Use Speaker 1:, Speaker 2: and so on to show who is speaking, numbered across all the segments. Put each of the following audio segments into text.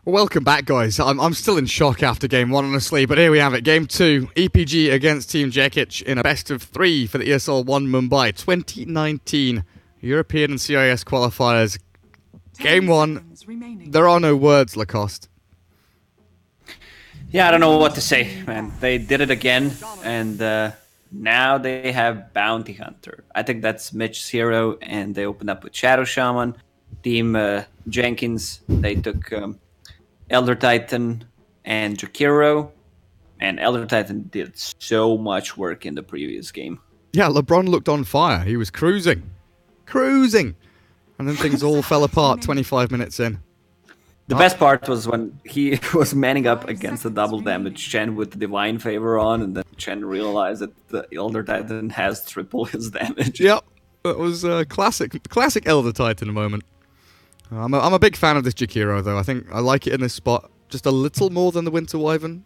Speaker 1: Welcome back, guys. I'm still in shock after Game 1, honestly, but here we have it. Game 2, EPG against Team Jekich in a best-of-3 for the ESL One Mumbai 2019 European and CIS qualifiers. Game 1, there are no words, Lacoste.
Speaker 2: Yeah, I don't know what to say, man. They did it again, and now they have Bounty Hunter. I think that's Mitch's hero, and they opened up with Shadow Shaman. Team Jenkins, they took Elder Titan and Jakiro, and Elder Titan did so much work in the previous game.
Speaker 1: Yeah, LeBron looked on fire. He was cruising. And then things all fell apart 25 minutes in.
Speaker 2: The best part was when he was manning up against the double damage Chen with the Divine Favor on, and then Chen realized that the Elder Titan has triple his damage.
Speaker 1: Yep, that was a classic Elder Titan moment. I'm a big fan of this Jakiro, though. I think I like it in this spot just a little more than the Winter Wyvern.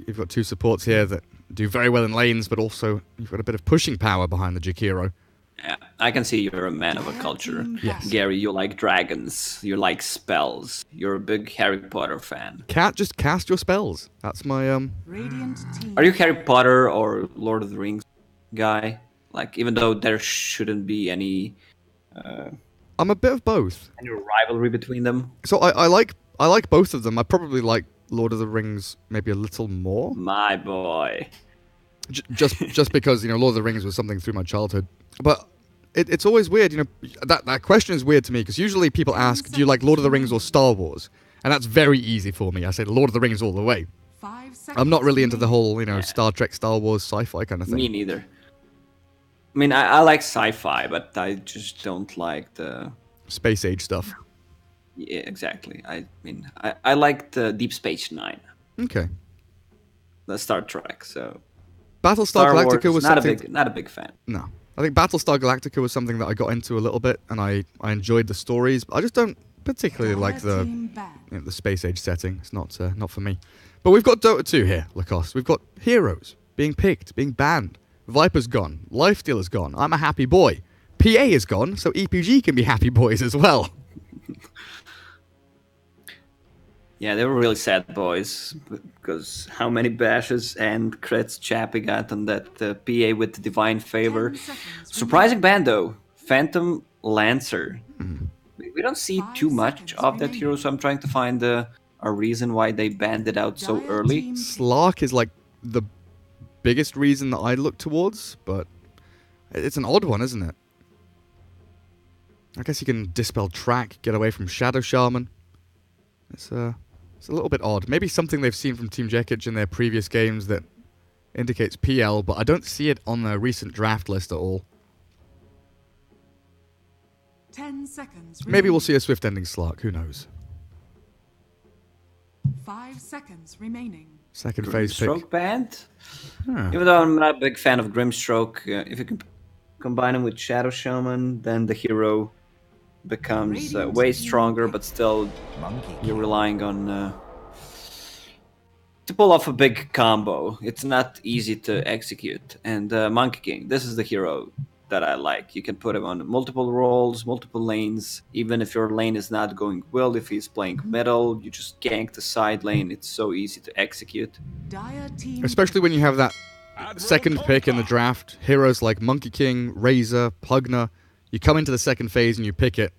Speaker 1: You've got two supports here that do very well in lanes, but also you've got a bit of pushing power behind the Jakiro.
Speaker 2: Yeah, I can see you're a man of a culture.
Speaker 1: Yes.
Speaker 2: Gary, you like dragons, you like spells, you're a big Harry Potter fan.
Speaker 1: Just cast your spells. That's my,
Speaker 2: Are you Harry Potter or Lord of the Rings guy? Like, even though there shouldn't be any...
Speaker 1: I'm a bit of both.
Speaker 2: Any rivalry between them?
Speaker 1: So I like both of them. I probably like Lord of the Rings maybe a little more.
Speaker 2: My boy.
Speaker 1: Just because, you know, Lord of the Rings was something through my childhood. But it's always weird, you know, that question is weird to me, because usually people ask, do you like Lord of the Rings or Star Wars? And that's very easy for me. I say Lord of the Rings all the way. I'm not really into the whole, you know, Star Trek, Star Wars, sci-fi kind of thing.
Speaker 2: Me neither. I mean, I like sci-fi, but I just don't like the...
Speaker 1: Space age stuff.
Speaker 2: Yeah, exactly. I mean, I like the Deep Space Nine.
Speaker 1: Okay.
Speaker 2: The Star Trek, so...
Speaker 1: Battlestar Galactica was something...
Speaker 2: Not a big fan.
Speaker 1: No. I think Battlestar Galactica was something that I got into a little bit, and I enjoyed the stories, but I just don't particularly like the space age setting. It's not for me. But we've got Dota 2 here, Lacoste. We've got heroes being picked, being banned. Viper's gone. Lifestealer's gone. I'm a happy boy. PA is gone, so EPG can be happy boys as well.
Speaker 2: Yeah, they were really sad boys, because how many bashes and crits Chappie got on that PA with the Divine Favor. Surprising ban, though. Phantom Lancer. We don't see too much of that hero, so I'm trying to find a reason why they banned it out so early.
Speaker 1: Slark is like the biggest reason that I look towards, but it's an odd one, isn't it? I guess you can Dispel Track, get away from Shadow Shaman. It's a little bit odd. Maybe something they've seen from Team Jekich in their previous games that indicates PL, but I don't see it on the recent draft list at all.
Speaker 3: 10 seconds.
Speaker 1: Maybe we'll see a swift ending Slark, who knows?
Speaker 3: 5 seconds remaining.
Speaker 1: Second phase pick.
Speaker 2: Grimstroke banned? Even though I'm not a big fan of Grimstroke, if you can combine him with Shadow Shaman, then the hero becomes way stronger, but still you're relying on to pull off a big combo. It's not easy to execute. And Monkey King, this is the hero that I like. You can put him on multiple roles, multiple lanes. Even if your lane is not going well, if he's playing middle, you just gank the side lane. It's so easy to execute.
Speaker 1: Especially when you have that second pick in the draft. Heroes like Monkey King, Razor, Pugner. You come into the second phase and you pick it,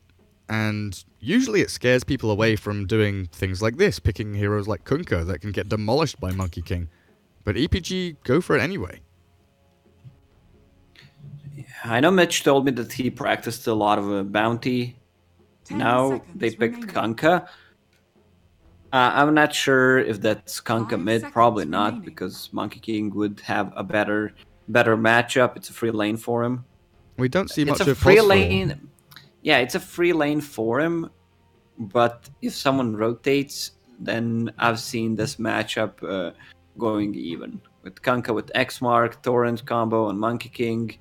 Speaker 1: and usually it scares people away from doing things like this, picking heroes like Kunkka that can get demolished by Monkey King. But EPG go for it anyway.
Speaker 2: I know Mitch told me that he practiced a lot of bounty. Now they picked Kunkka. I'm not sure if that's Kunkka mid, probably not, because Monkey King would have a better matchup. It's a free lane for him.
Speaker 1: We don't see much
Speaker 2: of free lane. Yeah, it's a free lane for him, but if someone rotates, then I've seen this matchup going even. With Kunkka with X-Mark, Torrent combo, and Monkey King,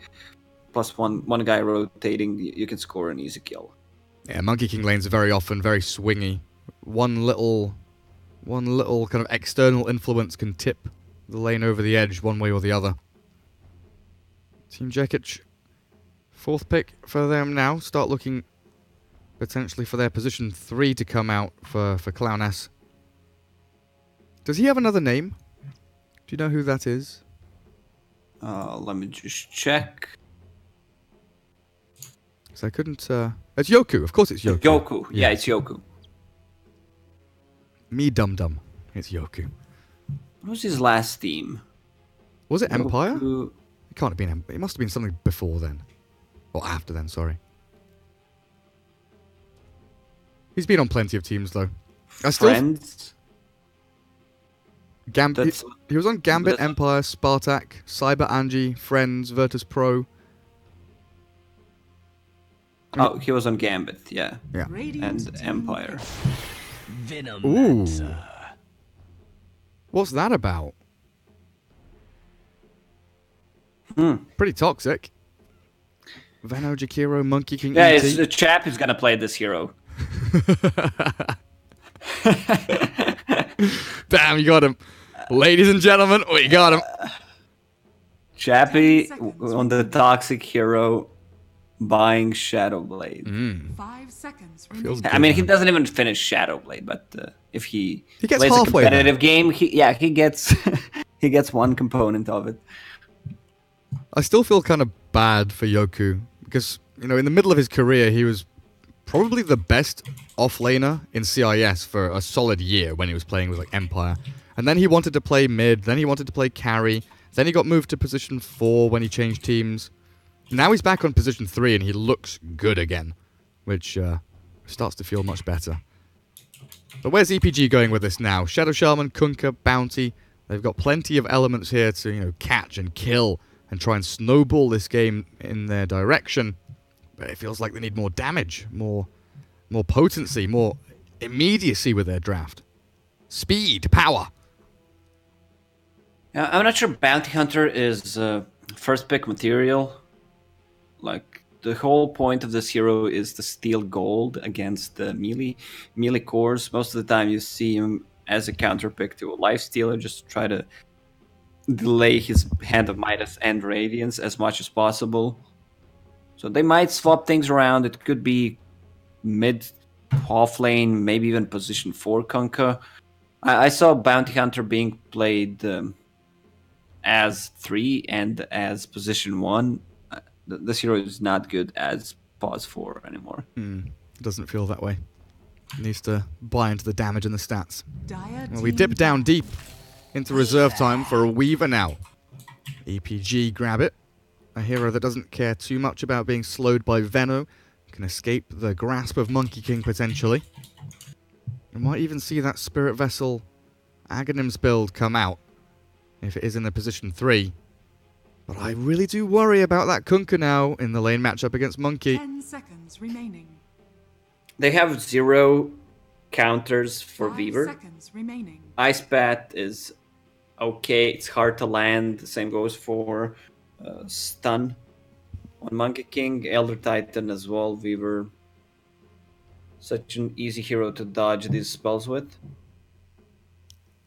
Speaker 2: plus one guy rotating, you can score an easy kill.
Speaker 1: Yeah, Monkey King lanes are very often very swingy. One little kind of external influence can tip the lane over the edge one way or the other. Team Jekich, fourth pick for them now. Start looking potentially for their position 3 to come out for Clown S. Does he have another name? Do you know who that is?
Speaker 2: Let me just check.
Speaker 1: So I couldn't... It's Yoku. Of course it's Yoku.
Speaker 2: Yoku. Yeah, it's Yoku.
Speaker 1: Me dum dum. It's Yoku.
Speaker 2: What was his last team?
Speaker 1: Was it Empire?
Speaker 2: Yoku.
Speaker 1: It can't have been... It must have been something before then. Or after then, sorry. He's been on plenty of teams, though.
Speaker 2: Friends?
Speaker 1: He was on Gambit, Empire, Spartak, Cyber Angie, Friends, Virtus Pro.
Speaker 2: Oh, he was on Gambit, yeah.
Speaker 1: Yeah.
Speaker 2: And Empire.
Speaker 1: Ooh. What's that about? Pretty toxic. Veno, Jakiro, Monkey King.
Speaker 2: Yeah,
Speaker 1: ET.
Speaker 2: it's the chap who's gonna play this hero.
Speaker 1: Damn, you got him. Ladies and gentlemen, we got him.
Speaker 2: Chappie on the toxic hero buying Shadowblade.
Speaker 3: 5 seconds
Speaker 1: Feels
Speaker 3: remaining.
Speaker 1: good,
Speaker 2: I mean, he
Speaker 1: man.
Speaker 2: doesn't even finish Shadowblade, but if he
Speaker 1: He gets
Speaker 2: plays a
Speaker 1: halfway
Speaker 2: competitive game, he gets he gets one component of it.
Speaker 1: I still feel kind of bad for Yoku because, you know, in the middle of his career, he was probably the best offlaner in CIS for a solid year when he was playing with like Empire. And then he wanted to play mid, then he wanted to play carry, then he got moved to position 4 when he changed teams. Now he's back on position 3 and he looks good again, which starts to feel much better. But where's EPG going with this now? Shadow Shaman, Kunkka, Bounty, they've got plenty of elements here to, you know, catch and kill and try and snowball this game in their direction. But it feels like they need more damage, more potency, more immediacy with their draft. Speed, power.
Speaker 2: I'm not sure Bounty Hunter is first pick material. Like, the whole point of this hero is to steal gold against the melee cores. Most of the time you see him as a counter pick to a lifestealer, just try to delay his Hand of Midas and Radiance as much as possible. So they might swap things around. It could be mid, half lane, maybe even position 4 Kunkka. I saw Bounty Hunter being played as 3 and as position 1. This hero is not good as pause 4 anymore.
Speaker 1: It doesn't feel that way. It needs to buy into the damage and the stats. Well, we
Speaker 3: Team
Speaker 1: dip down deep into reserve time for a Weaver now. EPG grab it. A hero that doesn't care too much about being slowed by Veno. Can escape the grasp of Monkey King potentially. You might even see that Spirit Vessel Aghanims build come out if it is in the position 3. But I really do worry about that Kunkka now in the lane matchup against Monkey.
Speaker 3: 10 seconds remaining.
Speaker 2: They have 0 counters for
Speaker 3: 5
Speaker 2: Weaver.
Speaker 3: seconds remaining.
Speaker 2: Ice Bat is okay. It's hard to land. The same goes for Stun on Monkey King. Elder Titan as well. Weaver. Such an easy hero to dodge these spells with.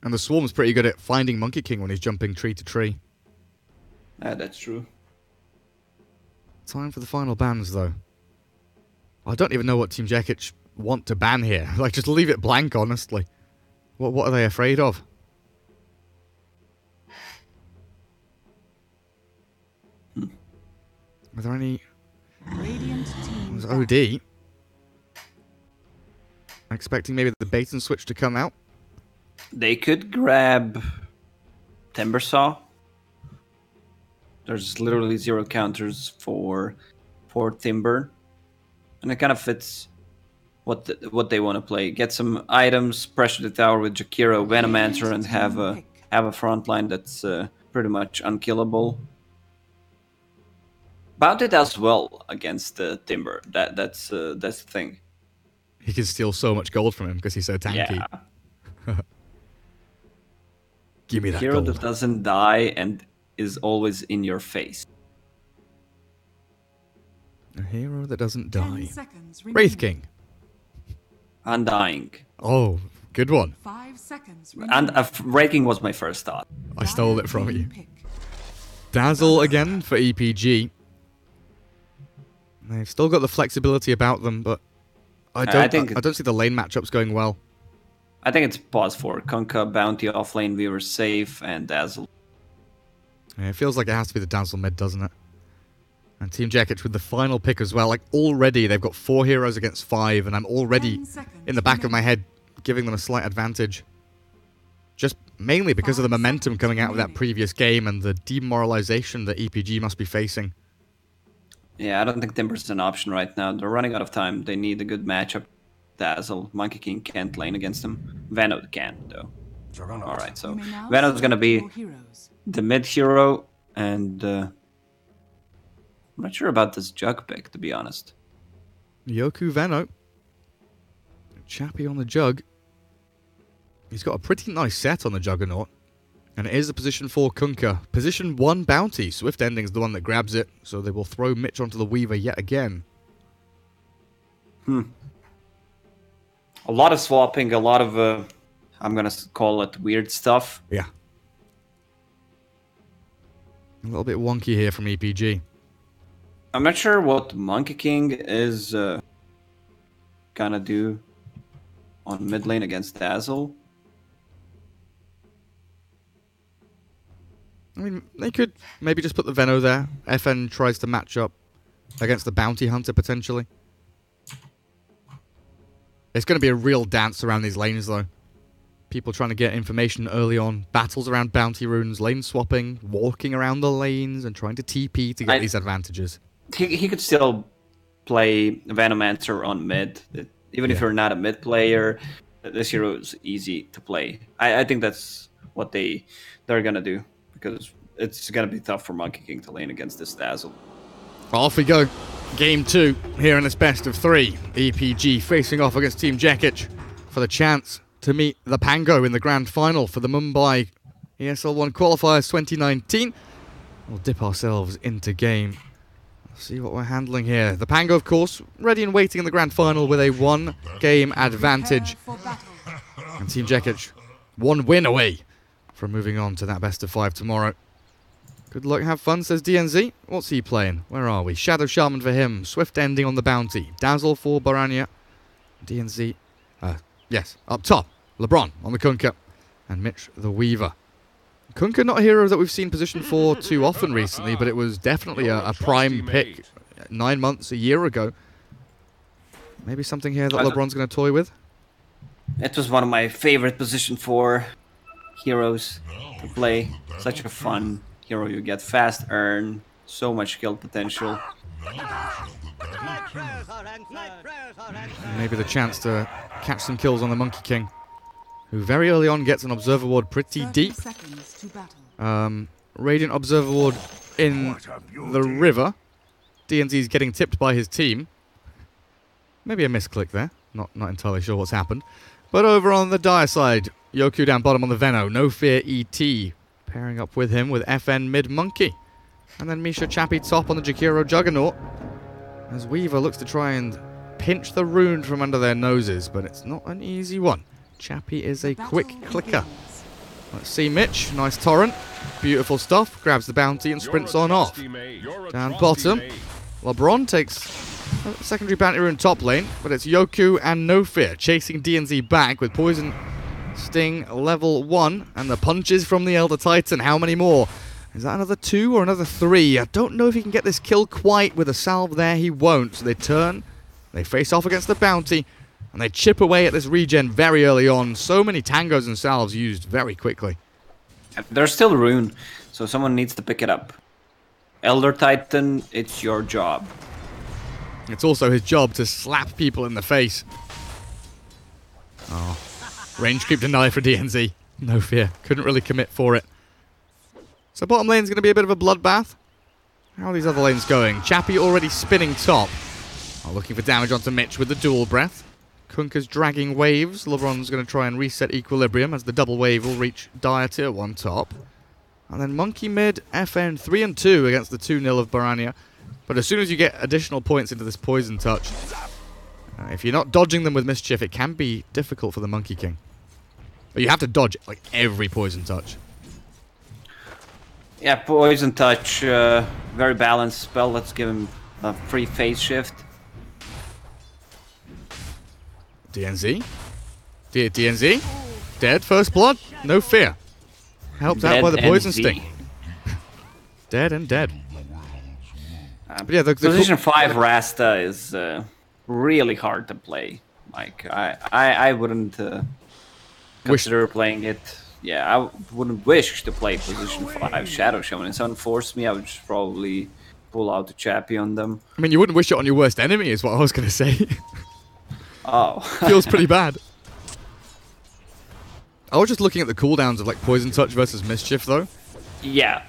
Speaker 1: And the Swarm's pretty good at finding Monkey King when he's jumping tree to tree.
Speaker 2: That's true.
Speaker 1: Time for the final bans, though. I don't even know what Team Jekich want to ban here. Like, just leave it blank, honestly. What are they afraid of? Are there any...
Speaker 3: Radiant team
Speaker 1: There's OD. I'm expecting maybe the bait and switch to come out.
Speaker 2: They could grab Timbersaw. There's literally 0 counters for Timber. And it kind of fits what they want to play. Get some items, pressure the tower with Jakiro, Venomancer, and have a front line that's pretty much unkillable. Bounty does well against Timber. That's the thing.
Speaker 1: He can steal so much gold from him because he's so tanky.
Speaker 2: Yeah.
Speaker 1: Give me that
Speaker 2: Hero
Speaker 1: gold.
Speaker 2: that doesn't die and is always in your face.
Speaker 1: A hero that doesn't
Speaker 3: 10
Speaker 1: die.
Speaker 3: seconds remaining.
Speaker 1: Wraith King.
Speaker 2: Undying.
Speaker 1: Oh, good one.
Speaker 3: 5 seconds
Speaker 2: And
Speaker 3: remaining.
Speaker 2: Raking was my first thought.
Speaker 1: I stole it from you.
Speaker 3: Pick.
Speaker 1: Dazzle again for EPG. They've still got the flexibility about them, but I don't see the lane matchups going well.
Speaker 2: I think it's pause for Kunkka, Bounty, offlane, Weaver safe, and Dazzle.
Speaker 1: Yeah, it feels like it has to be the Dazzle mid, doesn't it? And Team Jekich with the final pick as well. Like, already they've got 4 heroes against 5, and I'm already in the back of my head giving them a slight advantage. Just mainly because of the momentum coming out of that previous game and the demoralization that EPG must be facing.
Speaker 2: Yeah, I don't think Timber's an option right now. They're running out of time. They need a good matchup. Dazzle, Monkey King can't lane against him. Veno can, though. Alright, so Veno's gonna be the mid hero, and I'm not sure about this Jug pick, to be honest.
Speaker 1: Yoku Veno. Chappy on the Jug. He's got a pretty nice set on the Juggernaut. And it is a position 4 Kunkka. Position 1 Bounty. Swift Ending's the one that grabs it, so they will throw Mitch onto the Weaver yet again.
Speaker 2: A lot of swapping, a lot of, I'm gonna call it weird stuff.
Speaker 1: Yeah. A little bit wonky here from EPG.
Speaker 2: I'm not sure what Monkey King is gonna do on mid lane against Dazzle.
Speaker 1: I mean, they could maybe just put the Veno there. FN tries to match up against the Bounty Hunter, potentially. It's going to be a real dance around these lanes, though. People trying to get information early on. Battles around Bounty Runes, lane swapping, walking around the lanes, and trying to TP to get these advantages.
Speaker 2: He could still play Venomancer on mid. Even if you're not a mid player, this hero is easy to play. I think that's what they're going to do. Because it's going to be tough for Monkey King to lane against this Dazzle.
Speaker 1: Off we go. Game 2 here in this best of 3. EPG facing off against Team Jekich for the chance to meet the Pango in the grand final for the Mumbai ESL One Qualifiers 2019. We'll dip ourselves into game. See what we're handling here. The Pango, of course, ready and waiting in the grand final with a 1-game advantage. And Team Jekich 1 win away from moving on to that best of 5 tomorrow. Good luck, have fun, says DNZ. What's he playing? Where are we? Shadow Shaman for him. Swift Ending on the Bounty. Dazzle for Baranya. DNZ. Yes, up top. LeBron on the Kunkka. And Mitch the Weaver. Kunkka, not a hero that we've seen position 4 too often recently, but it was definitely a prime pick 9 months, a year ago. Maybe something here that LeBron's going to toy with?
Speaker 2: It was one of my favorite position 4 heroes to play. Such a fun hero. You get fast earn, so much kill potential.
Speaker 1: Maybe the chance to catch some kills on the Monkey King, who very early on gets an Observer Ward pretty deep. Radiant Observer Ward in the river. DNZ's getting tipped by his team. Maybe a misclick there. Not entirely sure what's happened. But over on the Dire side, Yoku down bottom on the Veno. No Fear ET pairing up with him with FN mid Monkey. And then Misha Chappy top on the Jakiro Juggernaut. As Weaver looks to try and pinch the rune from under their noses, but it's not an easy one. Chappy is a quick clicker. Let's see Mitch. Nice torrent. Beautiful stuff. Grabs the bounty and sprints on off. Down bottom. LeBron takes a secondary bounty rune top lane, but it's Yoku and No Fear chasing DNZ back with Poison Sting level 1 and the punches from the Elder Titan. How many more? Is that another 2 or another 3? I don't know if he can get this kill quite with a salve there. He won't. So they turn, they face off against the bounty, and they chip away at this regen very early on. So many tangos and salves used very quickly.
Speaker 2: There's still rune, so someone needs to pick it up. Elder Titan, it's your job.
Speaker 1: It's also his job to slap people in the face. Oh. Range creep deny for DNZ. No Fear. Couldn't really commit for it. So bottom lane's going to be a bit of a bloodbath. How are these other lanes going? Chappy already spinning top. Oh, looking for damage onto Mitch with the dual breath. Kunkka's dragging waves. LeBron's going to try and reset equilibrium as the double wave will reach Dire tier 1 top. And then Monkey mid, FN 3 and 2 against the 2-0 of Baranya. But as soon as you get additional points into this poison touch, if you're not dodging them with Mischief, it can be difficult for the Monkey King. But you have to dodge like every poison touch.
Speaker 2: Yeah, poison touch, very balanced spell. Let's give him a free phase shift.
Speaker 1: DNZ DNZ, dead, first blood, no fear. Helped out by the poison sting. Dead and dead. But yeah, the
Speaker 2: Position 5 Rasta is really hard to play. Like, I wouldn't consider playing it. Yeah, I wouldn't wish to play Position 5 Shadow Shaman. If someone forced me, I would just probably pull out the Chappie on them.
Speaker 1: I mean, you wouldn't wish it on your worst enemy, is what I was going to say.
Speaker 2: Oh.
Speaker 1: Feels pretty bad. I was just looking at the cooldowns of like Poison Touch versus Mischief, though.
Speaker 2: Yeah,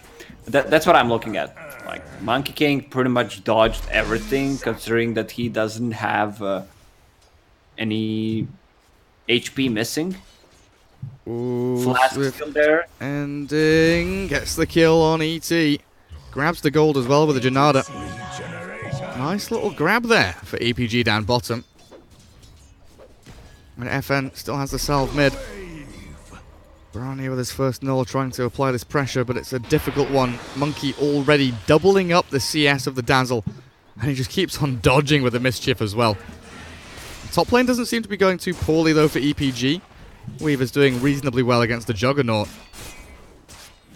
Speaker 2: that's what I'm looking at. Like, Monkey King pretty much dodged everything, considering that he doesn't have any HP missing.
Speaker 1: Ooh,
Speaker 2: Flask is still there.
Speaker 1: Ending. Gets the kill on ET. Grabs the gold as well with the Janada. Nice little grab there for EPG down bottom. And FN still has the salve mid. Brownie with his first null trying to apply this pressure, but it's a difficult one. Monkey already doubling up the CS of the Dazzle. And he just keeps on dodging with the Mischief as well. Top lane doesn't seem to be going too poorly though for EPG. Weaver's doing reasonably well against the Juggernaut.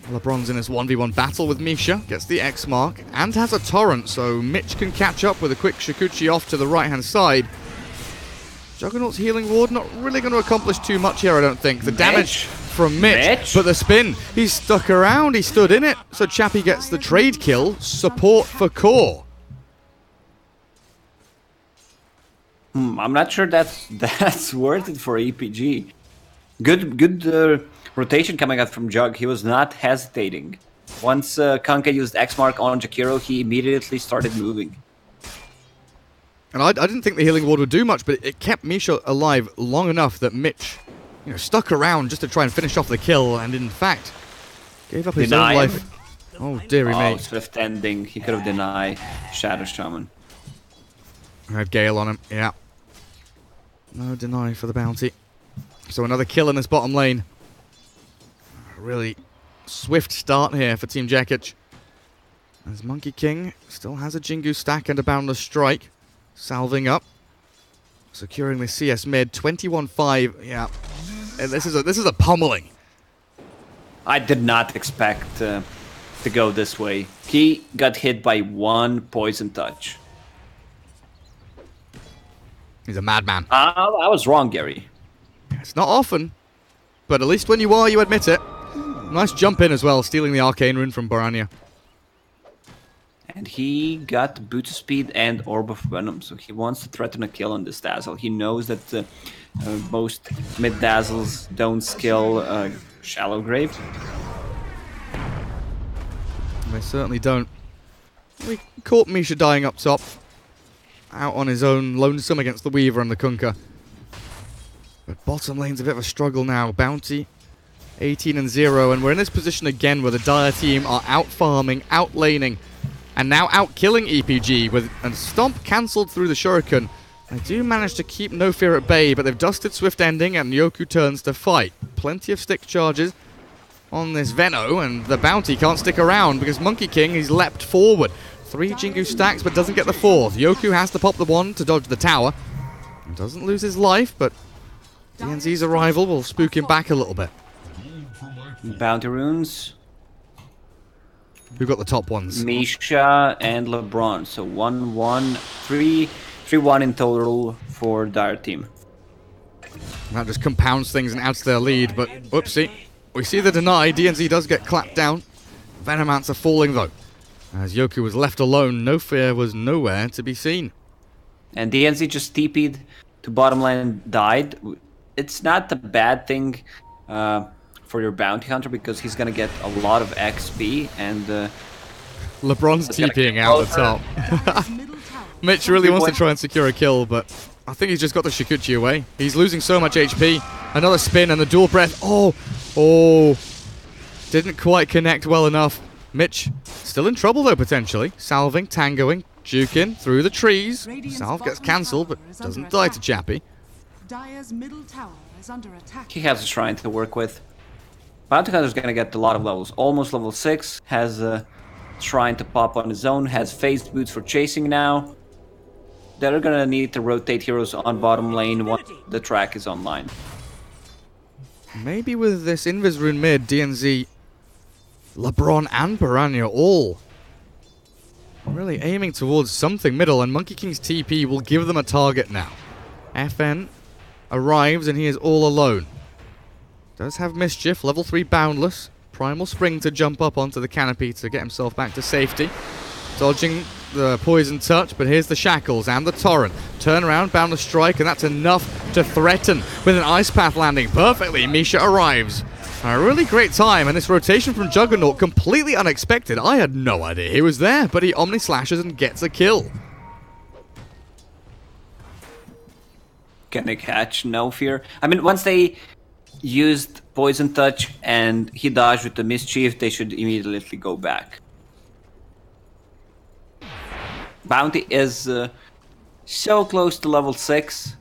Speaker 1: LeBron's in his 1v1 battle with Misha, gets the X mark, and has a torrent, so Mitch can catch up with a quick Shikuchi off to the right-hand side. Juggernaut's healing ward not really going to accomplish too much here, I don't think. The damage from Mitch, but the spin, he's stuck around, he stood in it, so Chappie gets the trade kill, support for core.
Speaker 2: I'm not sure that's worth it for EPG. Good rotation coming out from Jug. He was not hesitating. Once Kanka used X mark on Jakiro, he immediately started moving.
Speaker 1: And I didn't think the healing ward would do much, but it kept Misha alive long enough that Mitch, stuck around just to try and finish off the kill, and in fact, gave up his own life. Oh, dearie me.
Speaker 2: Swift ending. He could have denied Shadow Shaman.
Speaker 1: I had Gale on him, yeah. No deny for the bounty. So another kill in this bottom lane. Really swift start here for Team Jekich. As Monkey King still has a Jingu stack and a Boundless Strike. Salving up. Securing the CS mid. 21-5. Yeah. And this is a pummeling.
Speaker 2: I did not expect to go this way. He got hit by one poison touch.
Speaker 1: He's a madman.
Speaker 2: I was wrong, Gary.
Speaker 1: It's not often, but at least when you are, you admit it. Nice jump in as well, stealing the Arcane Rune from Baranya.
Speaker 2: And he got Boot of Speed and Orb of Venom, so he wants to threaten a kill on this Dazzle. He knows that most mid-Dazzles don't skill Shallow Grave.
Speaker 1: They certainly don't. We caught Misha dying up top. Out on his own, lonesome against the Weaver and the Kunkka. But bottom lane's a bit of a struggle now. Bounty, 18-0, and we're in this position again where the Dire team are out-farming, out-laning, and now out-killing EPG with a Stomp cancelled through the Shuriken. They do manage to keep No Fear at bay, but they've dusted Swift Ending, and Yoku turns to fight. Plenty of stick charges on this Veno, and the Bounty can't stick around because Monkey King, he's leapt forward. 3 Jingu stacks, but doesn't get the 4th. Yoku has to pop the 1 to dodge the tower. Doesn't lose his life, but DNZ's arrival will spook him back a little bit.
Speaker 2: Bounty runes.
Speaker 1: Who got the top ones?
Speaker 2: Misha and LeBron. So 1-1, 3-1 in total for Dire team.
Speaker 1: That just compounds things and adds to their lead, but whoopsie. We see the deny. DNZ does get clapped down. Venomancer falling though. As Yoku was left alone, No Fear was nowhere to be seen.
Speaker 2: And DNZ just TP'd to bottom lane and died. It's not a bad thing for your bounty hunter because he's going to get a lot of XP and...
Speaker 1: LeBron's TPing out the top. Mitch really wants to try and secure a kill, but I think he's just got the Shikuchi away. He's losing so much HP. Another spin and the dual breath. Oh! Didn't quite connect well enough. Mitch still in trouble though, potentially. Salving, tangoing, juking through the trees. Salve gets cancelled, but doesn't die to Chappie.
Speaker 3: Dire's middle tower is under attack.
Speaker 2: He has a shrine to work with. Bounty Hunter's gonna get a lot of levels. Almost level 6. Has a shrine to pop on his own. Has phased boots for chasing now. They're gonna need to rotate heroes on bottom lane once the track is online.
Speaker 1: Maybe with this Invis rune mid, DNZ, LeBron and Piranha all really aiming towards something middle, and Monkey King's TP will give them a target now. FN arrives and he is all alone. Does have Mischief, level 3 Boundless. Primal Spring to jump up onto the canopy to get himself back to safety. Dodging the Poison Touch, but here's the Shackles and the Torrent. Turn around, Boundless Strike, and that's enough to threaten with an Ice Path landing perfectly. Misha arrives. A really great time, and this rotation from Juggernaut completely unexpected. I had no idea he was there, but he Omni Slashes and gets a kill.
Speaker 2: Can they catch? No fear. I mean, once they used Poison Touch and he dodged with the Mischief, they should immediately go back. Bounty is so close to level 6.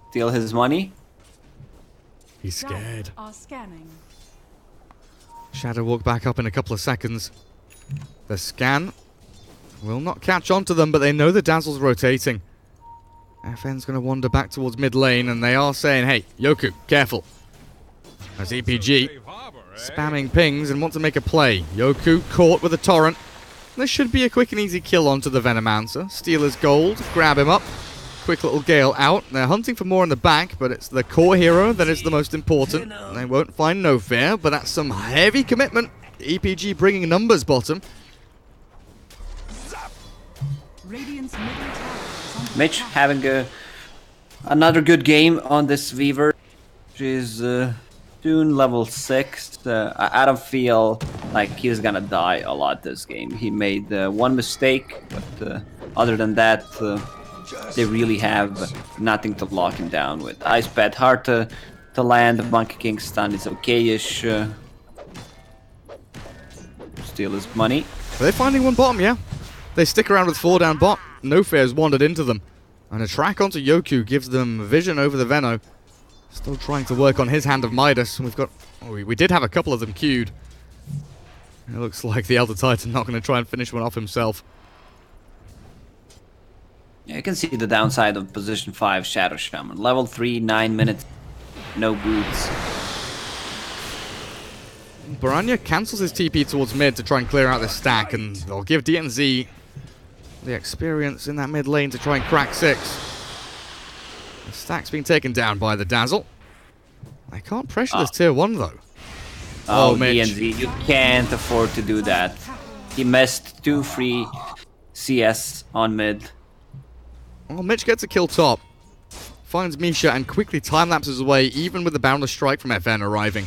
Speaker 2: Steal his money.
Speaker 1: He's scared.
Speaker 3: Are scanning.
Speaker 1: Shadow walk back up in a couple of seconds. The scan will not catch on to them, but they know the Dazzle's rotating. FN's going to wander back towards mid lane, and they are saying, hey, Yoku, careful. As EPG spamming pings and want to make a play. Yoku caught with a Torrent. This should be a quick and easy kill onto the Venomancer. Steal his gold, grab him up. Quick little Gale out. They're hunting for more in the back, but it's the core hero that is the most important. They won't find No Fear, but that's some heavy commitment. EPG bringing numbers bottom.
Speaker 2: Mitch having another good game on this Weaver. She's soon level 6. I don't feel like he's gonna die a lot this game. He made one mistake, but other than that, they really have nothing to lock him down with. Ice Pet hard to land. The Monkey King stun is okay-ish. Steal his money.
Speaker 1: Are they finding one bottom? Yeah. They stick around with 4 down bot. No Fear's wandered into them. And a track onto Yoku gives them vision over the Veno. Still trying to work on his Hand of Midas. We've got... Oh, we did have a couple of them queued. It looks like the Elder Titan not going to try and finish one off himself.
Speaker 2: Yeah, you can see the downside of position 5 Shadow Shaman. Level 3, 9 minutes, no boots.
Speaker 1: Baranya cancels his TP towards mid to try and clear out this stack, and they'll give DNZ the experience in that mid lane to try and crack 6. The stack's been taken down by the Dazzle. I can't pressure this tier 1 though.
Speaker 2: Oh,
Speaker 1: Mitch.
Speaker 2: DNZ, you can't afford to do that. He missed 2 free CS on mid.
Speaker 1: Well, Mitch gets a kill top. Finds Misha and quickly time-lapses away, even with the Boundless Strike from FN arriving.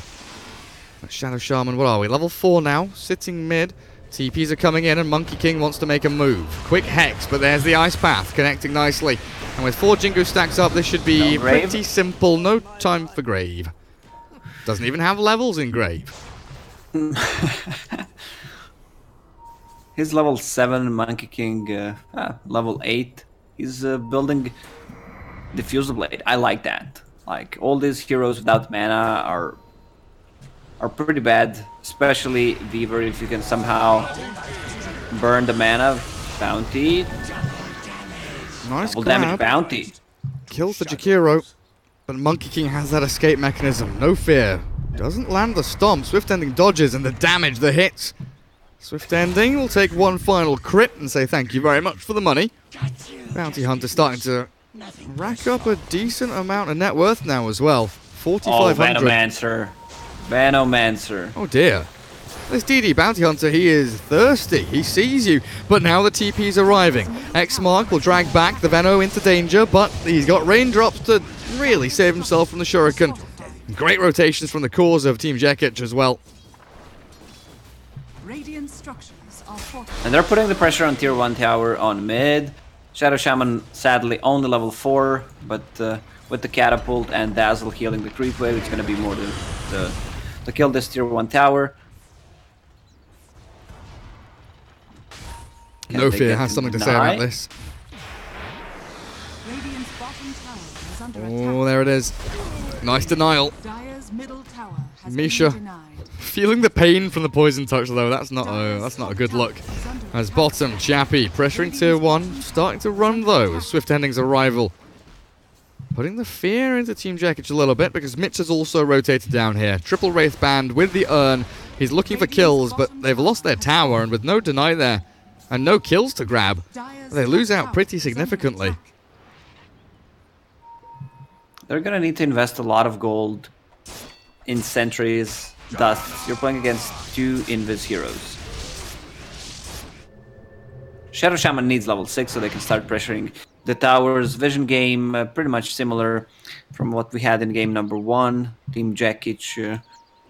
Speaker 1: But Shadow Shaman, what are we? Level 4 now, sitting mid. TPs are coming in and Monkey King wants to make a move. Quick Hex, but there's the Ice Path connecting nicely. And with 4 Jingu stacks up, this should be pretty simple. No time for Grave. Doesn't even have levels in Grave.
Speaker 2: He's level 7, Monkey King level 8. He's building Diffusal Blade. I like that. Like, all these heroes without mana are pretty bad. Especially Weaver, if you can somehow burn the mana. Bounty.
Speaker 1: Nice
Speaker 2: Double
Speaker 1: grab.
Speaker 2: damage bounty.
Speaker 1: Kills the Jakiro. But Monkey King has that escape mechanism. No Fear. Doesn't land the stomp. Swift Ending dodges and the damage, the hits. Swift Ending will take one final crit and say thank you very much for the money. Bounty Hunter starting to rack up a decent amount of net worth now as well. 4,500.
Speaker 2: Venomancer. Venomancer.
Speaker 1: Oh dear. This DD Bounty Hunter, he is thirsty. He sees you. But now the TP's arriving. X-Mark will drag back the Veno into danger, but he's got raindrops to really save himself from the Shuriken. Great rotations from the cores of Team Jekich as well.
Speaker 3: Radiant structures are
Speaker 2: and they're putting the pressure on tier 1 tower on mid. Shadow Shaman sadly only level 4, but with the catapult and Dazzle healing the creep wave, it's going to be more to kill this tier 1 tower.
Speaker 1: No Fear has something to say about this. Oh, there it is. Nice denial. Misha feeling the pain from the poison touch though. That's not a good look. As bottom, Chappie pressuring tier 1, starting to run though. Swift Ending's arrival. putting the fear into Team Jekich a little bit because Mitch has also rotated down here. Triple Wraith Band with the urn. He's looking for kills, but they've lost their tower, and with no deny there and no kills to grab, they lose out pretty significantly.
Speaker 2: They're gonna need to invest a lot of gold in sentries. Thus, you're playing against 2 Invis heroes. Shadow Shaman needs level 6 so they can start pressuring the towers. Vision game, pretty much similar from what we had in game number 1. Team Jekich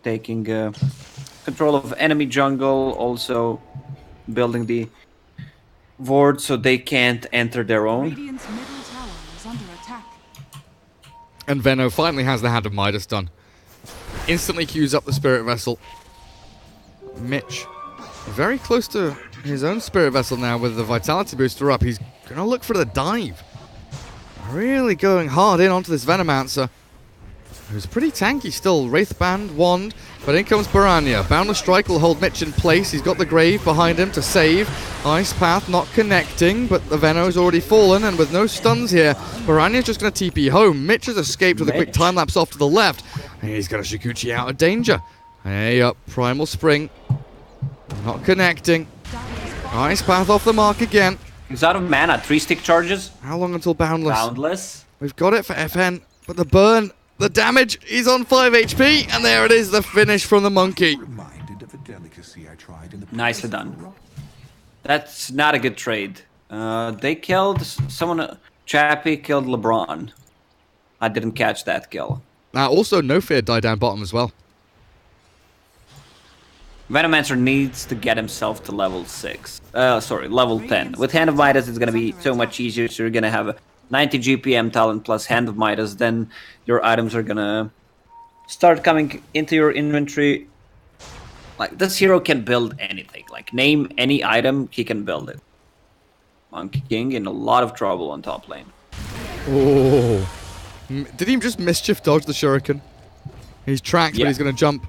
Speaker 2: taking control of enemy jungle, also building the ward so they can't enter their own.
Speaker 3: Radiant's middle tower is under attack.
Speaker 1: And Venno finally has the Hand of Midas done. Instantly queues up the Spirit Vessel. Mitch, very close to his own Spirit Vessel now with the Vitality Booster up. He's going to look for the dive. Really going hard in onto this Venomancer, who's pretty tanky still. Wraith Band, Wand, but in comes Baranya. Boundless Strike will hold Mitch in place. He's got the Grave behind him to save. Ice Path not connecting, but the Venno's already fallen, and with no stuns here, Baranya's just going to TP home. Mitch has escaped with a quick time-lapse off to the left. And he's got a Shikuchi out of danger. Hey up, Primal Spring. Not connecting. Ice Path off the mark again.
Speaker 2: He's out of mana, 3 stick charges.
Speaker 1: How long until Boundless?
Speaker 2: Boundless.
Speaker 1: We've got it for FN, but the burn, the damage, he's on 5 HP, and there it is, the finish from the Monkey.
Speaker 2: Nicely done. That's not a good trade. They killed someone. Chappie killed LeBron. I didn't catch that kill.
Speaker 1: Also, No Fear died down bottom as well.
Speaker 2: Venomancer needs to get himself to level 6. Level 10. With Hand of Midas, it's going to be so much easier. So you're going to have a 90 GPM talent plus Hand of Midas. Then your items are going to start coming into your inventory. Like, this hero can build anything. Like, name any item, he can build it. Monkey King in a lot of trouble on top lane.
Speaker 1: Oh. Did he just mischief dodge the Shuriken? He's tracked, but he's going to jump.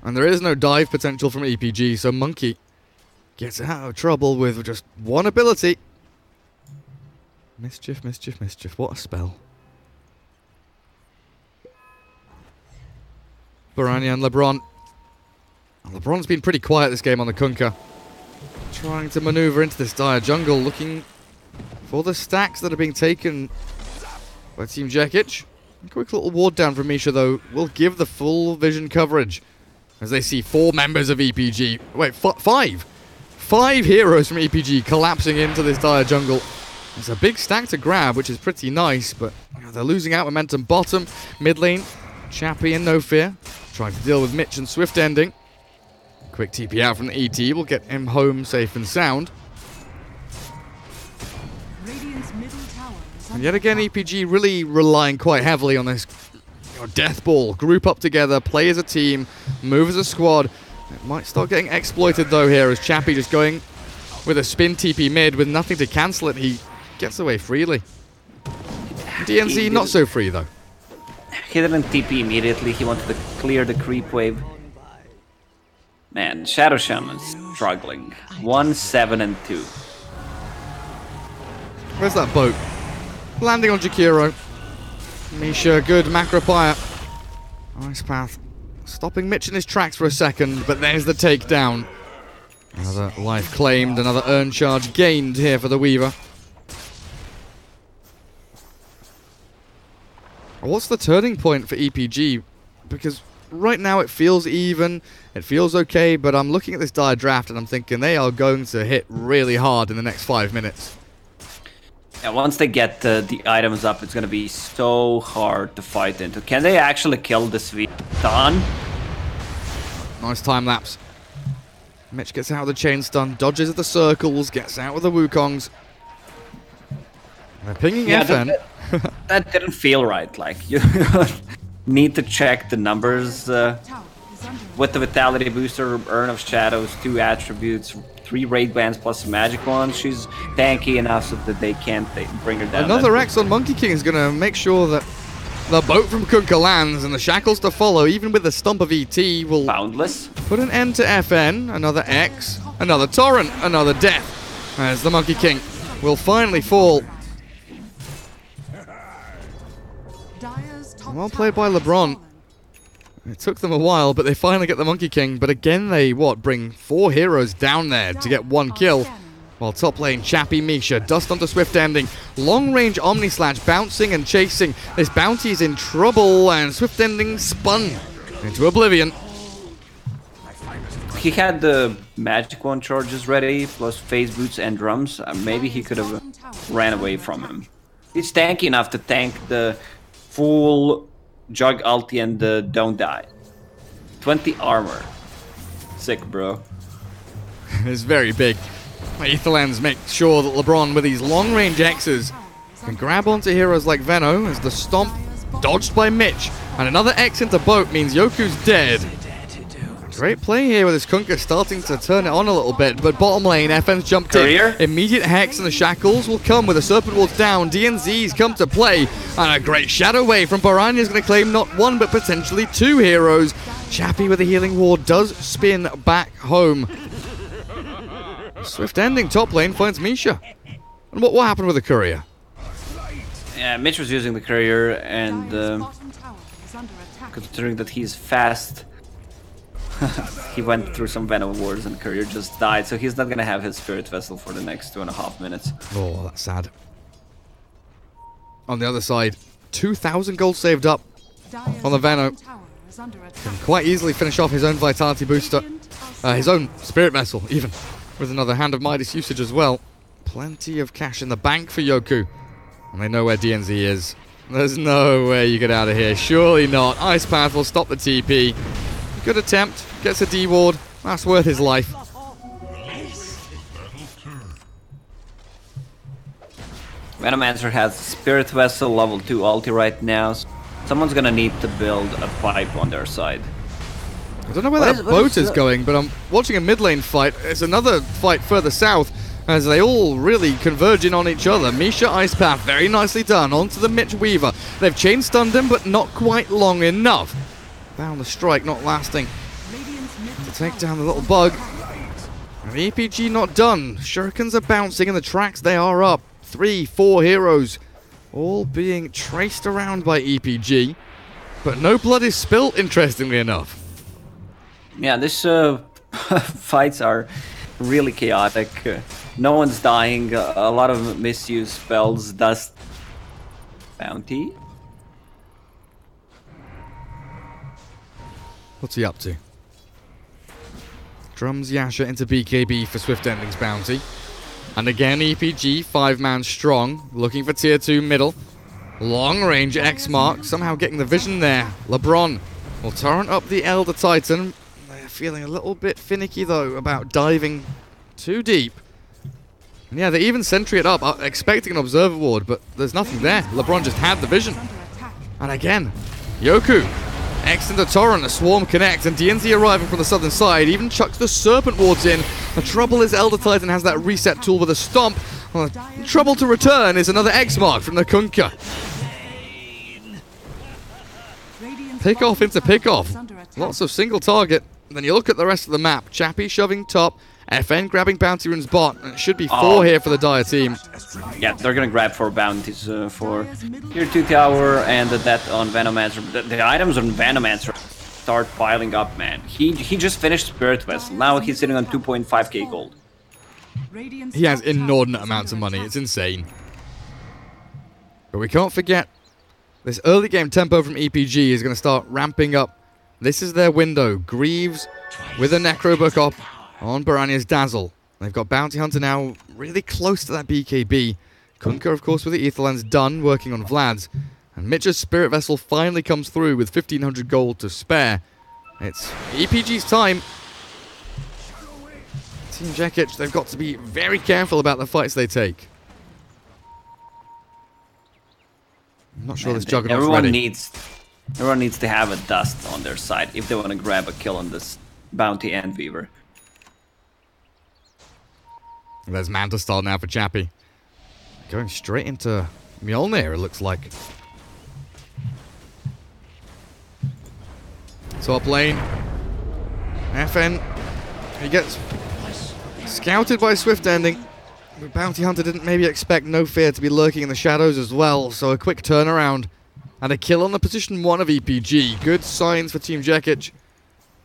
Speaker 1: And there is no dive potential from EPG, so Monkey gets out of trouble with just one ability. Mischief, mischief, mischief. What a spell. Baranya and LeBron. LeBron's been pretty quiet this game on the Kunkka. Trying to maneuver into this dire jungle, looking for the stacks that are being taken by Team Jekich. A quick little ward down from Misha, though, will give the full vision coverage as they see 4 members of EPG. Wait, 5! 5 heroes from EPG collapsing into this dire jungle. It's a big stack to grab, which is pretty nice, but they're losing out momentum bottom. Mid lane, Chappie and No Fear trying to deal with Mitch and Swift Ending. Quick TP out from the ET will get him home safe and sound. And yet again, EPG really relying quite heavily on this death ball. Group up together, play as a team, move as a squad. It might start getting exploited though here as Chappie just going with a spin TP mid with nothing to cancel it. He gets away freely. DNZ not so free though.
Speaker 2: He didn't TP immediately. He wanted to clear the creep wave. Man, Shadow Shaman's struggling. 1, 7, and 2.
Speaker 1: Where's that boat? Landing on Jakiro. Misha, good macro pyre. Ice Path stopping Mitch in his tracks for a second, but there's the takedown. Another life claimed, another urn charge gained here for the Weaver. What's the turning point for EPG? Because right now it feels even, it feels okay, but I'm looking at this dire draft and I'm thinking they are going to hit really hard in the next 5 minutes.
Speaker 2: Yeah, once they get the items up, it's going to be so hard to fight into. Can they actually kill this V? Done.
Speaker 1: Nice time lapse. Mitch gets out of the chain stun, dodges at the circles, gets out with the Wukongs. They're pinging FN.
Speaker 2: That didn't feel right. Like, you need to check the numbers with the Vitality Booster, Urn of Shadows, 2 attributes, 3 raid bands plus a magic one. She's tanky enough so that they can't bring her down.
Speaker 1: Another X on Monkey King is going to make sure that the boat from Kunkka lands and the shackles to follow, even with the stump of ET, will
Speaker 2: Boundless.
Speaker 1: Put an end to FN. Another X, another Torrent, another death, as the Monkey King will finally fall. Well played by LeBron. It took them a while, but they finally get the Monkey King. But again, they, bring 4 heroes down there to get 1 kill. While top lane, Chappie, Misha, dust onto Swift Ending. Long-range Omni Slash, bouncing and chasing. This bounty is in trouble, and Swift Ending spun into oblivion.
Speaker 2: He had the magic wand charges ready, plus phase boots and drums. Maybe he could have ran away from him. He's tanky enough to tank the full Jug ulti and don't die. 20 armor. Sick, bro.
Speaker 1: It's very big. Etherlands make sure that LeBron, with these long-range X's, can grab onto heroes like Veno as the stomp dodged by Mitch. And another X into boat means Yoku's dead. Great play here with his Kunkka starting to turn it on a little bit, but bottom lane, FN's jumped in. Immediate Hex and the Shackles will come with the Serpent Wards down. DNZ's come to play, and a great Shadow Wave from Baranya is going to claim not 1 but potentially 2 heroes. Chappie with the Healing Ward does spin back home. Swift Ending top lane finds Misha. And what happened with the Courier?
Speaker 2: Yeah, Mitch was using the Courier, and considering that he's fast, he went through some Venom wards and Courier just died, so he's not gonna have his Spirit Vessel for the next 2.5 minutes.
Speaker 1: Oh, that's sad. On the other side, 2,000 gold saved up on the Venom. Can quite easily finish off his own Vitality booster. His own Spirit Vessel, even, with another Hand of Midas usage as well. Plenty of cash in the bank for Yoku. And they know where DNZ is. There's no way you get out of here. Surely not. Ice Path will stop the TP. Good attempt. Gets a D ward. That's worth his life.
Speaker 2: Venomancer has Spirit Vessel level 2 ulti right now. So someone's gonna need to build a pipe on their side.
Speaker 1: I don't know where that boat is going, but I'm watching a mid lane fight. It's another fight further south as they all really converge in on each other. Misha Ice Path, very nicely done. Onto the Mitch Weaver. They've chain stunned him, but not quite long enough. Found the strike not lasting to take down the little bug. And the EPG not done. Shurikens are bouncing and the tracks they are up. 3, 4 heroes all being traced around by EPG. But no blood is spilt, interestingly enough.
Speaker 2: Yeah, this fights are really chaotic. No one's dying. A lot of misuse spells. Dust. Bounty.
Speaker 1: What's he up to? Drums Yasha into BKB for Swift Ending's bounty. And again, EPG, 5-man strong, looking for tier 2 middle. Long range X mark, somehow getting the vision there. LeBron will torrent up the Elder Titan. They're feeling a little bit finicky though about diving too deep. And yeah, they even sentry it up, expecting an Observer Ward, but there's nothing there. LeBron just had the vision. And again, Yoku. X into Torrent, a Swarm connect, and DNZ arriving from the southern side even chucks the Serpent Wards in. The trouble is Elder Titan has that reset tool with a stomp. Well, the trouble to return is another X mark from the Kunkka. Pick off into pick off. Lots of single target. Then you look at the rest of the map. Chappie shoving top. FN grabbing bounty runes bot. And it should be 4 here for the Dire team.
Speaker 2: Yeah, they're gonna grab 4 bounties for tier 2 tower and the death on Venomancer. The items on Venomancer start piling up, man. He just finished Spirit Vessel. Now he's sitting on 2.5k gold.
Speaker 1: He has inordinate amounts of money. It's insane. But we can't forget, this early game tempo from EPG is going to start ramping up. This is their window. Greaves with a Necrobook up on Baranya's Dazzle. They've got Bounty Hunter now really close to that BKB. Kunkka, of course, with the Etherlands done, working on Vlad's. And Mitch's Spirit Vessel finally comes through with 1,500 gold to spare. It's EPG's time. Team Jekich, they've got to be very careful about the fights they take. I'm not sure this Juggernaut's ready.
Speaker 2: Everyone needs to have a dust on their side if they want to grab a kill on this Bounty and Weaver.
Speaker 1: There's Manta style now for Chappie. Going straight into Mjolnir, it looks like. Top lane. FN. He gets scouted by Swift Ending. The Bounty Hunter didn't maybe expect No Fear to be lurking in the shadows as well, so a quick turnaround And a kill on the position 1 of EPG. Good signs for Team Jekich.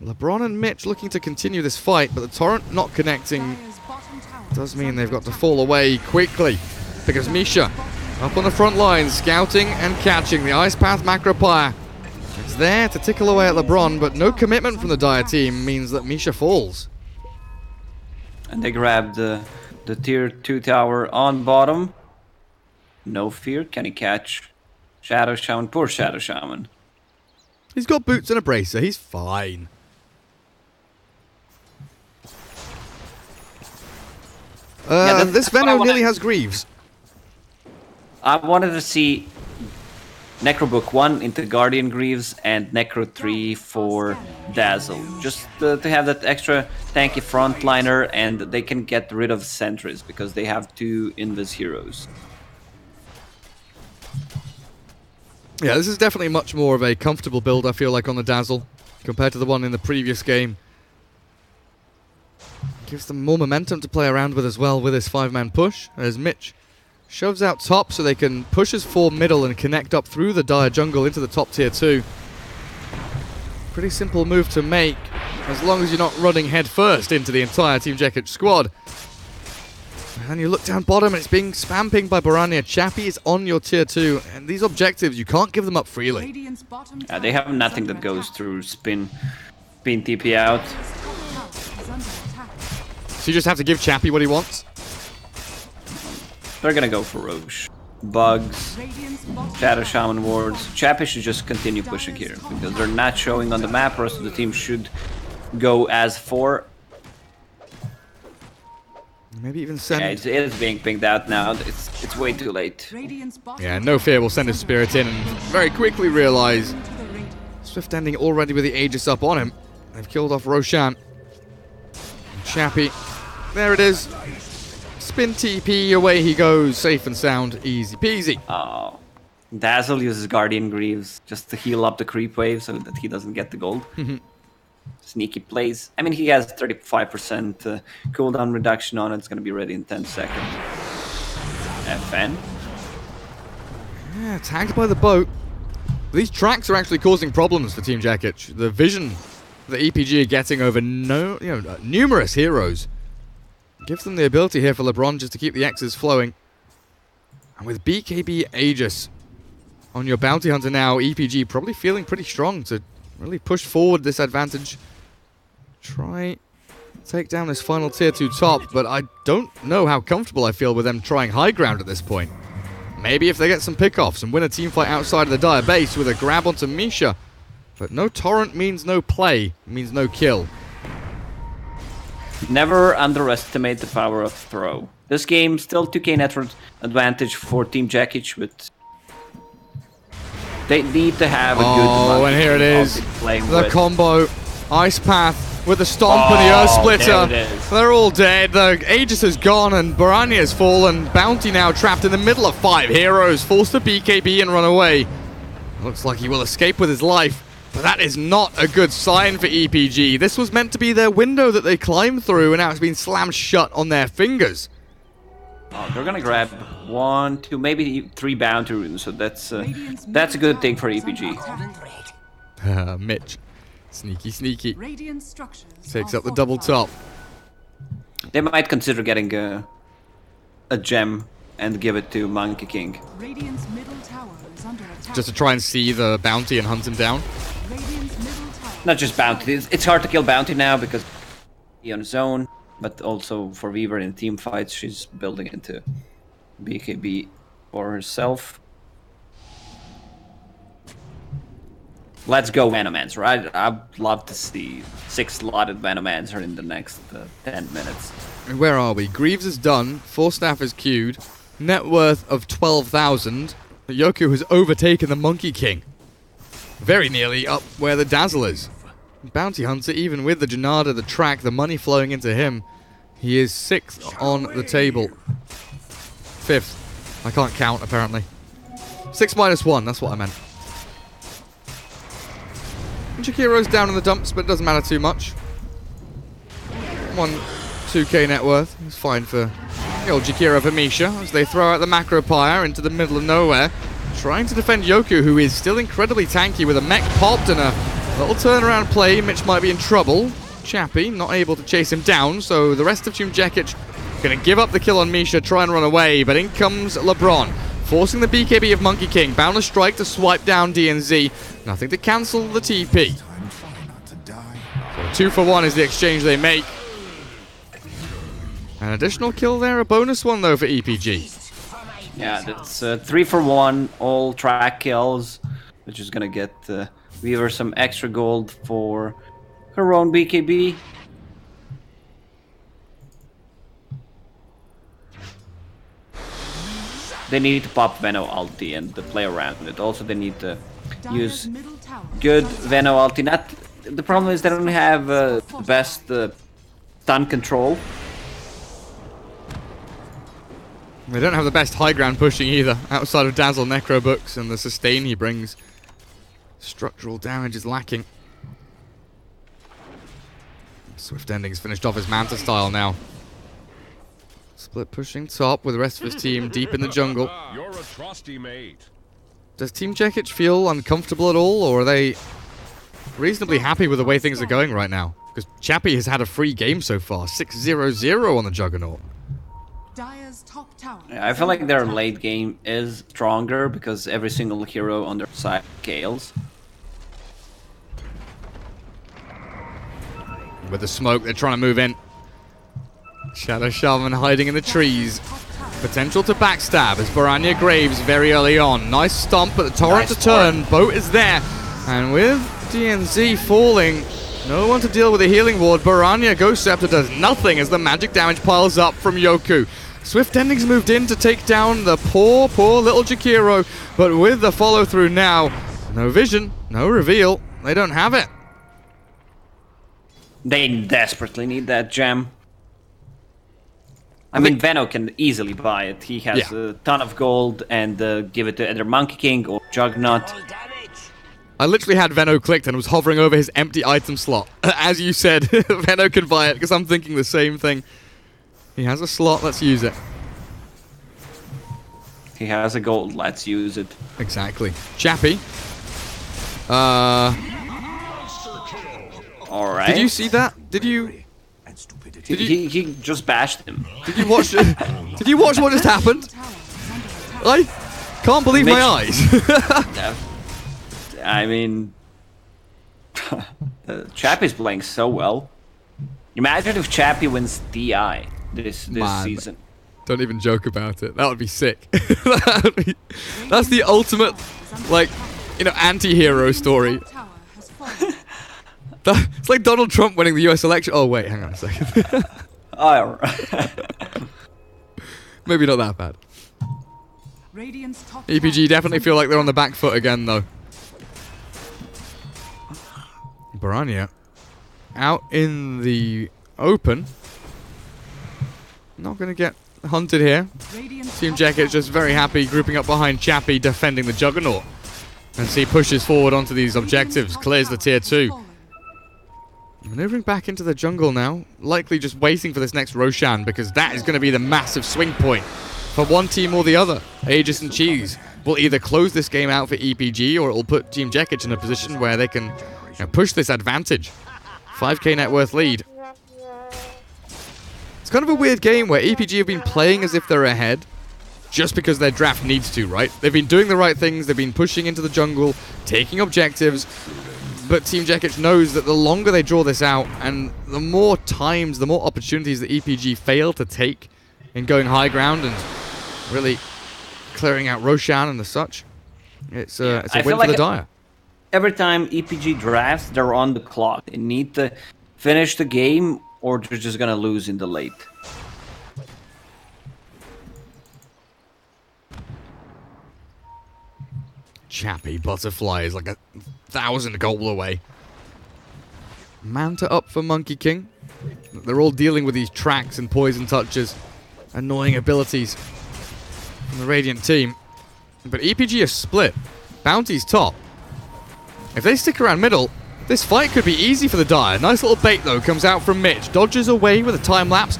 Speaker 1: LeBron and Mitch looking to continue this fight, but the Torrent not connecting does mean they've got to fall away quickly. Because Misha, up on the front line, scouting and catching. The Ice Path Macropire is there to tickle away at LeBron, but no commitment from the Dire team means that Misha falls.
Speaker 2: And they grabbed the tier 2 tower on bottom. No fear. Can he catch Shadow Shaman? Poor Shadow Shaman.
Speaker 1: He's got boots and a bracer. He's fine. This Venno nearly has Greaves.
Speaker 2: I wanted to see Necrobook 1 into Guardian Greaves and Necro 3 for Dazzle. Just to have that extra tanky frontliner, and they can get rid of sentries because they have 2 Invis heroes.
Speaker 1: Yeah, this is definitely much more of a comfortable build, I feel like, on the Dazzle compared to the one in the previous game. Gives them more momentum to play around with as well with this 5-man push, as Mitch shoves out top so they can push his 4 middle and connect up through the Dire jungle into the top tier 2. Pretty simple move to make, as long as you're not running head first into the entire Team Jekich squad. And you look down bottom and it's being spam pinged by Barania. Chappie is on your tier 2, and these objectives, you can't give them up freely.
Speaker 2: They have nothing that goes through spin TP out.
Speaker 1: So you just have to give Chappie what he wants?
Speaker 2: They're gonna go for Roche. Bugs, Shadow Shaman wards. Chappie should just continue pushing here, because they're not showing on the map. The rest of the team should go as 4.
Speaker 1: Maybe even send...
Speaker 2: Yeah, it is being pinged out now. It's way too late.
Speaker 1: Yeah, No Fear will send his spirit in and very quickly realize Swift ending already with the Aegis up on him. They've killed off Roshan. Chappie. There it is. Spin TP, away he goes. Safe and sound, easy peasy.
Speaker 2: Oh. Dazzle uses Guardian Greaves just to heal up the creep wave so that he doesn't get the gold. Sneaky plays. I mean, he has 35% cooldown reduction on it. It's going to be ready in 10 seconds. FN.
Speaker 1: Yeah, tagged by the boat. These tracks are actually causing problems for Team Jekich. The vision the EPG are getting over numerous heroes gives them the ability here for LeBron just to keep the X's flowing. And with BKB Aegis on your Bounty Hunter now, EPG probably feeling pretty strong to really push forward this advantage. Try take down this final tier 2 top, but I don't know how comfortable I feel with them trying high ground at this point. Maybe if they get some pickoffs and win a team fight outside of the Dire base with a grab onto Misha. But no Torrent means no play, means no kill.
Speaker 2: Never underestimate the power of throw. This game still 2k network advantage for Team Jekich, but they need to have a good...
Speaker 1: Oh, and here it is. The combo. Ice Path with the stomp and the Earth Splitter. They're all dead. The Aegis is gone and Barania has fallen. Bounty now trapped in the middle of 5 heroes. Forced to BKB and run away. Looks like he will escape with his life. But that is not a good sign for EPG. This was meant to be their window that they climbed through, and now it's been slammed shut on their fingers.
Speaker 2: Oh, they're gonna grab 1, 2, maybe 3 bounty runes, so that's a good thing for EPG.
Speaker 1: Mitch, sneaky. Takes up the double top.
Speaker 2: They might consider getting a gem and give it to Monkey King.
Speaker 1: Just to try and see the bounty and hunt him down.
Speaker 2: Not just bounty. It's hard to kill bounty now because he's on his own, but also for Weaver in team fights, she's building into BKB for herself. Let's go Venomancer. I'd love to see 6 slotted Venomancer in the next 10 minutes.
Speaker 1: Where are we? Greaves is done. 4 staff is queued. Net worth of 12,000. Yoku has overtaken the Monkey King. Very nearly up where the Dazzle is. Bounty Hunter, even with the Janada, the track, the money flowing into him, he is 6th on the table. 5th. I can't count, apparently. 6 minus 1, that's what I meant. Jakiro's down in the dumps, but it doesn't matter too much. 2k net worth. It's fine for the old Jakiro for Misha as they throw out the Macropire into the middle of nowhere. trying to defend Yoku, who is still incredibly tanky with a mech popped and a little turnaround play. Mitch might be in trouble. Chappie not able to chase him down, so the rest of Team Jekich going to give up the kill on Misha, try and run away, but in comes LeBron, forcing the BKB of Monkey King. Boundless Strike to swipe down DNZ. Nothing to cancel the TP. So 2 for 1 is the exchange they make. An additional kill there, a bonus one though for EPG.
Speaker 2: Yeah, that's 3 for 1, all track kills, which is gonna get Weaver some extra gold for her own BKB. They need to pop Veno ulti and play around it. Also, they need to use good Veno ulti. The problem is they don't have the best stun control.
Speaker 1: They don't have the best high ground pushing either, outside of Dazzle Necro Books and the sustain he brings. Structural damage is lacking. Swift Endings finished off his Manta style now. Split pushing top with the rest of his team deep in the jungle.
Speaker 4: You're a trusty mate.
Speaker 1: Does Team Jekich feel uncomfortable at all, or are they reasonably happy with the way things are going right now? Because Chappie has had a free game so far, 6-0-0 on the Juggernaut.
Speaker 2: I feel like their late game is stronger because every single hero on their side scales.
Speaker 1: With the smoke, they're trying to move in. Shadow Shaman hiding in the trees. Potential to backstab as Baranya Graves very early on. Nice stomp, but the torrent to turn. Boat is there. And with DNZ falling, no one to deal with the healing ward. Baranya Ghost Scepter does nothing as the magic damage piles up from Yoku. Swift Endings moved in to take down the poor little Jakiro, but with the follow-through now, no vision, no reveal, they don't have it.
Speaker 2: They desperately need that gem. I mean, Veno can easily buy it. He has a ton of gold and give it to either Monkey King or Juggernaut.
Speaker 1: I literally had Veno clicked and was hovering over his empty item slot. As you said, Veno can buy it because I'm thinking the same thing. He has a slot, let's use it.
Speaker 2: He has a gold, let's use it.
Speaker 1: Exactly. Chappie.
Speaker 2: Alright.
Speaker 1: Did you see that? Did you...
Speaker 2: He just bashed him.
Speaker 1: Did you watch... did you watch what just happened? I can't believe my eyes.
Speaker 2: I mean... Chappie's playing so well. Imagine if Chappie wins DI this season.
Speaker 1: Don't even joke about it. That would be sick. That's the ultimate, like, you know, anti-hero story. It's like Donald Trump winning the US election. Oh, wait, hang on a second. Maybe not that bad. EPG definitely feel like they're on the back foot again, though. Baranya out in the open. Not going to get hunted here. Team Jekich just very happy grouping up behind Chappie, defending the Juggernaut. And see pushes forward onto these objectives, clears the tier 2. Maneuvering back into the jungle now, likely just waiting for this next Roshan, because that is going to be the massive swing point for one team or the other. Aegis and Cheese will either close this game out for EPG, or it will put Team Jekich in a position where they can push this advantage. 5k net worth lead. It's kind of a weird game where EPG have been playing as if they're ahead just because their draft needs to, right? They've been doing the right things, they've been pushing into the jungle, taking objectives, but Team Jekich knows that the longer they draw this out and the more times, the more opportunities that EPG fail to take in going high ground and really clearing out Roshan and the such, it's a win for the Dire.
Speaker 2: Every time EPG drafts, they're on the clock. They need to finish the game or they're just gonna lose in the late.
Speaker 1: Chappie Butterfly is like 1,000 gold away. Manta up for Monkey King. They're all dealing with these tracks and poison touches. Annoying abilities from the Radiant team. But EPG is split. Bounty's top. If they stick around middle, this fight could be easy for the Dire. Nice little bait, though, comes out from Mitch. Dodges away with a time lapse.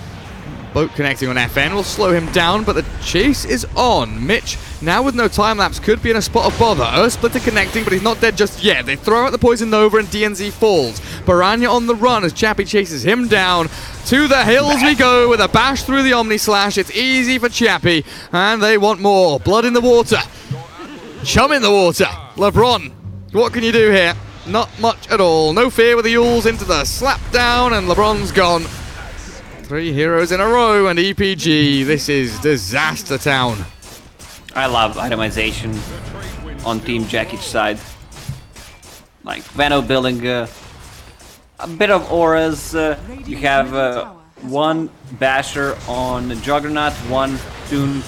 Speaker 1: Boat connecting on FN will slow him down, but the chase is on. Mitch, now with no time lapse, could be in a spot of bother. Earthsplitter connecting, but he's not dead just yet. They throw out the Poison Nova and DNZ falls. Baranya on the run as Chappie chases him down. To the hills we go with a bash through the Omni Slash. It's easy for Chappie, and they want more. Blood in the water. Chum in the water. LeBron, what can you do here? Not much at all. No fear with the Yules into the slap down, and LeBron's gone. 3 heroes in a row, and EPG. This is Disaster Town.
Speaker 2: I love itemization on Team Jekich side. Like Veno building a bit of auras. You have one Basher on Juggernaut, one soon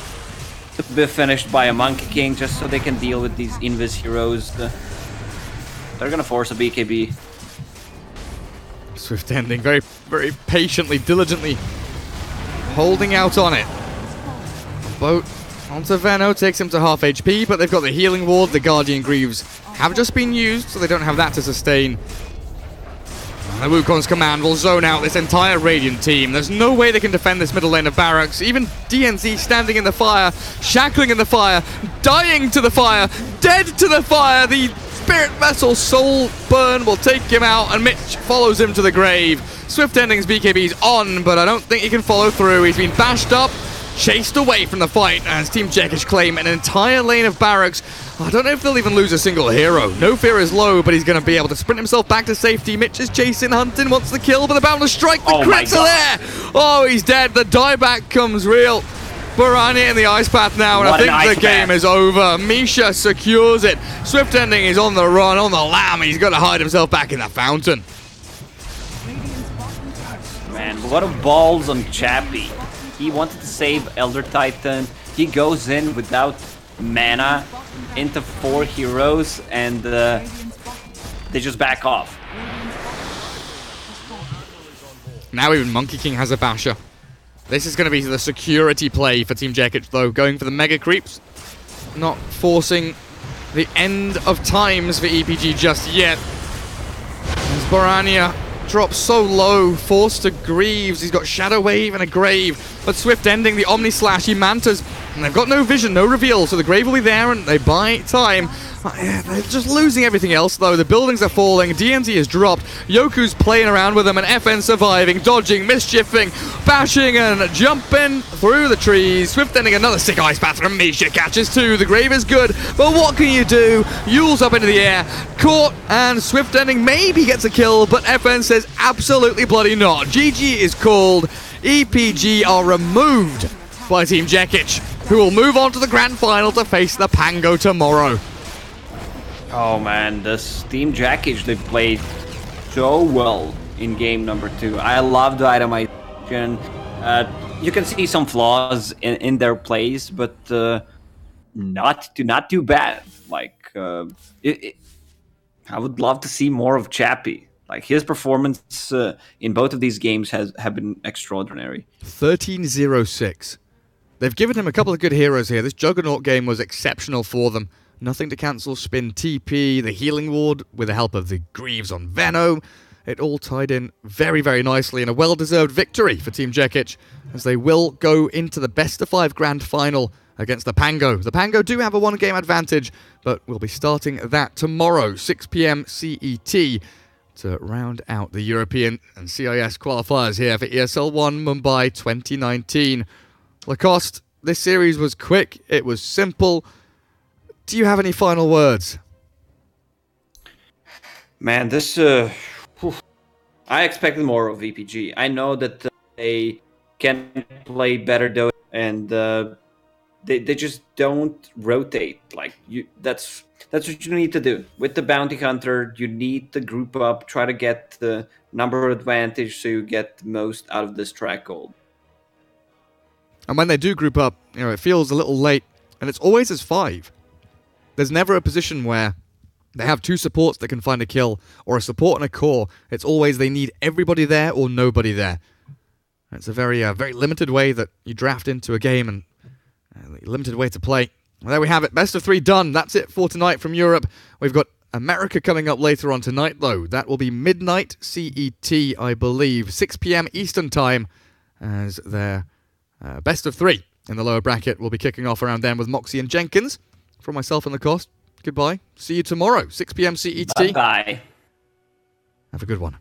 Speaker 2: to be finished by a Monkey King, just so they can deal with these Invis heroes. They're gonna force a BKB.
Speaker 1: Swift ending, very, very patiently, diligently holding out on it. Boat onto Veno, takes him to half HP, but they've got the healing ward. The Guardian Greaves have just been used, so they don't have that to sustain. And the Wukong's command will zone out this entire Radiant team. There's no way they can defend this middle lane of Barracks. Even DNZ standing in the fire, shackling in the fire, dying to the fire, dead to the fire. The Spirit Vessel Soul Burn will take him out, and Mitch follows him to the grave. Swift Ending's BKB's on, but I don't think he can follow through. He's been bashed up, chased away from the fight, as Team Jekich claim an entire lane of Barracks. I don't know if they'll even lose a single hero. No Fear is low, but he's going to be able to sprint himself back to safety. Mitch is chasing, hunting, wants the kill, but the boundless strike, the crits are there! Oh, he's dead. The dieback comes real. Barani in the ice path now, and I think the game is over. Misha secures it. Swift Ending is on the run, on the lam. He's got to hide himself back in the fountain.
Speaker 2: Man, what a balls on Chappie. He wanted to save Elder Titan. He goes in without mana into 4 heroes, and they just back off.
Speaker 1: Now even Monkey King has a basher. This is going to be the security play for Team Jekich, though, going for the mega creeps. Not forcing the end of times for EPG just yet. As Barania drops so low, forced to Greaves. He's got Shadow Wave and a Grave, but Swift Ending, the Omni Slash, he mantas, and they've got no vision, no reveal, so the Grave will be there, and they buy time. They're just losing everything else, though. The buildings are falling, DNZ is dropped, Yoku's playing around with them, and FN surviving, dodging, mischiefing, bashing, and jumping through the trees. Swift Ending, another sick ice path from Misha, catches 2. The Grave is good, but what can you do? Yule's up into the air, caught, and Swift Ending maybe gets a kill, but FN says absolutely bloody not. GG is called. EPG are removed by Team Jekich, who will move on to the grand final to face the Pango tomorrow.
Speaker 2: Oh man, this Team Jekich, they played so well in game number 2. I love the itemization. You can see some flaws in their plays, but not too bad. Like, I would love to see more of Chappie. Like, his performance in both of these games have been extraordinary.
Speaker 1: 13-0-6. They've given him a couple of good heroes here. This Juggernaut game was exceptional for them. Nothing to cancel, spin TP, the healing ward with the help of the Greaves on Veno. It all tied in very, very nicely, and a well-deserved victory for Team Jekich, as they will go into the best-of-5 grand final against the Pango. The Pango do have a 1-game advantage, but we'll be starting that tomorrow, 6 PM CET, to round out the European and CIS qualifiers here for ESL One Mumbai 2019. Lacoste, this series was quick, it was simple. Do you have any final words?
Speaker 2: Man, this... I expected more of EPG. I know that they can play better Dota, and they just don't rotate. Like, that's what you need to do. With the Bounty Hunter, you need to group up, try to get the number advantage so you get the most out of this track gold.
Speaker 1: And when they do group up, you know, it feels a little late, and it's always as 5. There's never a position where they have 2 supports that can find a kill, or a support and a core. It's always they need everybody there or nobody there. It's a very limited way that you draft into a game, and a limited way to play. Well, there we have it. Best of 3 done. That's it for tonight from Europe. We've got America coming up later on tonight, though. That will be midnight CET, I believe. 6 PM Eastern Time, as their Best of 3 in the lower bracket will be kicking off around then with Moxie and Jenkins. From myself and Lacoste, goodbye. See you tomorrow, 6 p.m. CET.
Speaker 2: Bye.
Speaker 1: Have a good one.